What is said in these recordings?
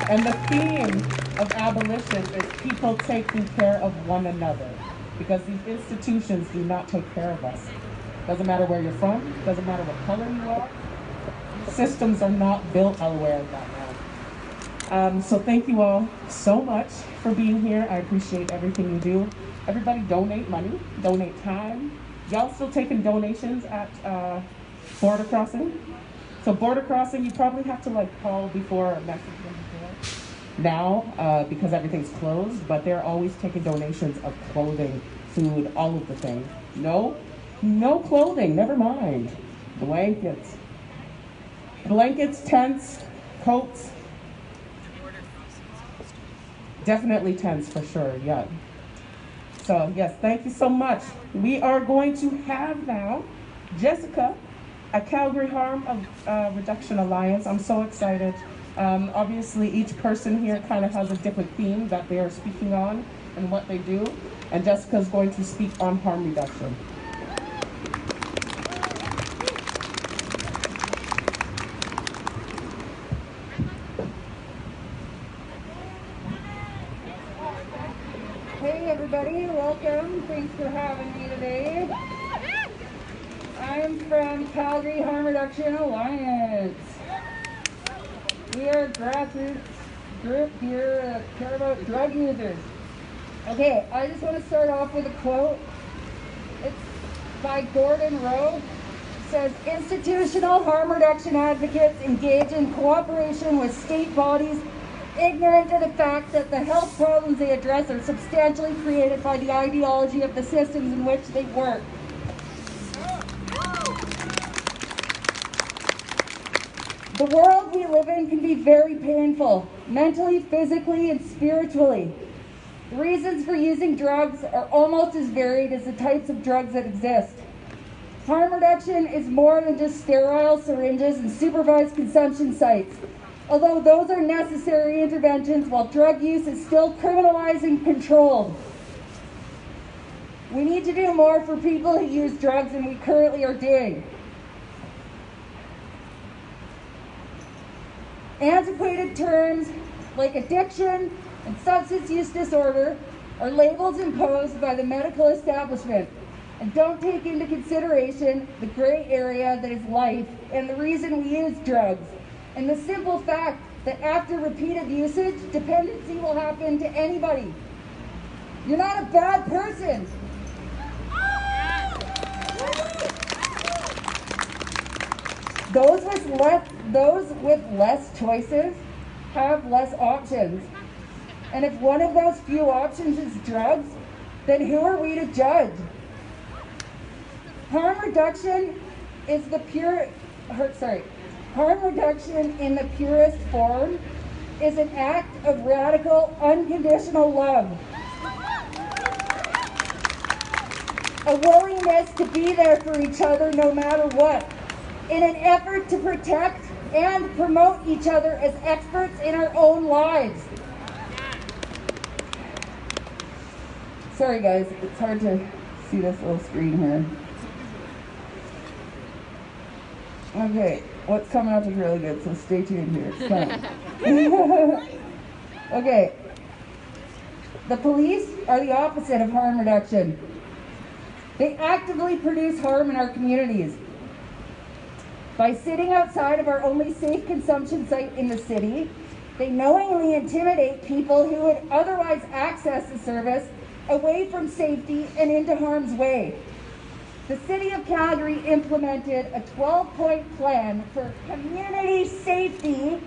And the theme of abolition is people taking care of one another, because these institutions do not take care of us. Doesn't matter where you're from, doesn't matter what color you are. Systems are not built. I'm aware of that now. So thank you all so much for being here. I appreciate everything you do. Everybody donate money, donate time. Y'all still taking donations at border crossing? So border crossing, you probably have to like call before or message them before now because everything's closed, but they're always taking donations of clothing, food, all of the things. No clothing, never mind. Blankets, tents, coats. Definitely tents for sure, yeah. So yes, thank you so much. We are going to have now Jessica at Calgary Harm Reduction Alliance. I'm so excited. Obviously each person here kind of has a different theme that they are speaking on and what they do. And Jessica's going to speak on harm reduction. Hey everybody, welcome. Thanks for having me today. I'm from Calgary Harm Reduction Alliance. We are a grassroots group here that care about drug users. Okay, I just want to start off with a quote. It's by Gordon Rowe. It says, institutional harm reduction advocates engage in cooperation with state bodies ignorant of the fact that the health problems they address are substantially created by the ideology of the systems in which they work. The world we live in can be very painful, mentally, physically, and spiritually. The reasons for using drugs are almost as varied as the types of drugs that exist. Harm reduction is more than just sterile syringes and supervised consumption sites. Although those are necessary interventions, while drug use is still criminalized and controlled. We need to do more for people who use drugs than we currently are doing. Antiquated terms like addiction and substance use disorder are labels imposed by the medical establishment and don't take into consideration the gray area that is life and the reason we use drugs. And the simple fact that after repeated usage, dependency will happen to anybody. You're not a bad person. Those with less choices have less options. And if one of those few options is drugs, then who are we to judge? Harm reduction is Harm reduction in the purest form is an act of radical, unconditional love. A willingness to be there for each other no matter what, in an effort to protect and promote each other as experts in our own lives. Sorry guys, it's hard to see this little screen here. Okay. What's coming up is really good, so stay tuned here. It's fun. Okay. The police are the opposite of harm reduction. They actively produce harm in our communities. By sitting outside of our only safe consumption site in the city, they knowingly intimidate people who would otherwise access the service away from safety and into harm's way. The City of Calgary implemented a 12-point plan for community safety.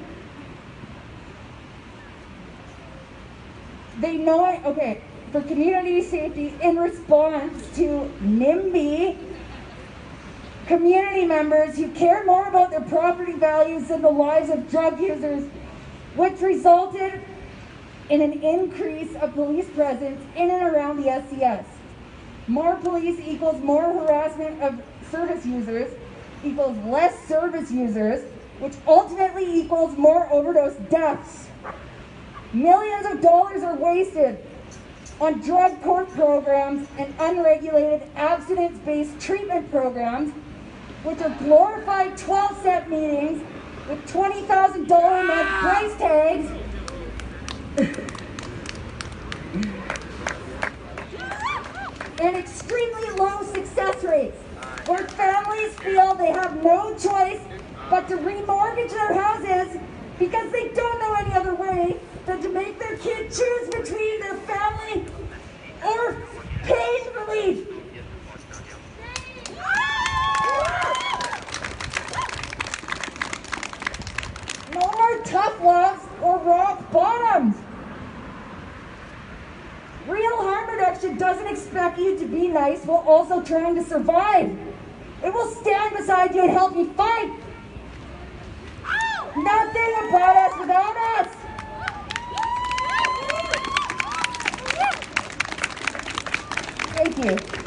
For community safety in response to NIMBY, community members who care more about their property values than the lives of drug users, which resulted in an increase of police presence in and around the SCS. More police equals more harassment of service users, equals less service users, which ultimately equals more overdose deaths. Millions of dollars are wasted on drug court programs and unregulated abstinence-based treatment programs, which are glorified 12-step meetings with $20,000 a month price tags they have no choice but to remortgage their houses because they don't know any other way than to make their kid choose between their family or pain relief. No more tough loves or rock bottoms. Real harm reduction doesn't expect you to be nice while also trying to survive. It will stand beside you and help you fight. Nothing about us without us. Thank you.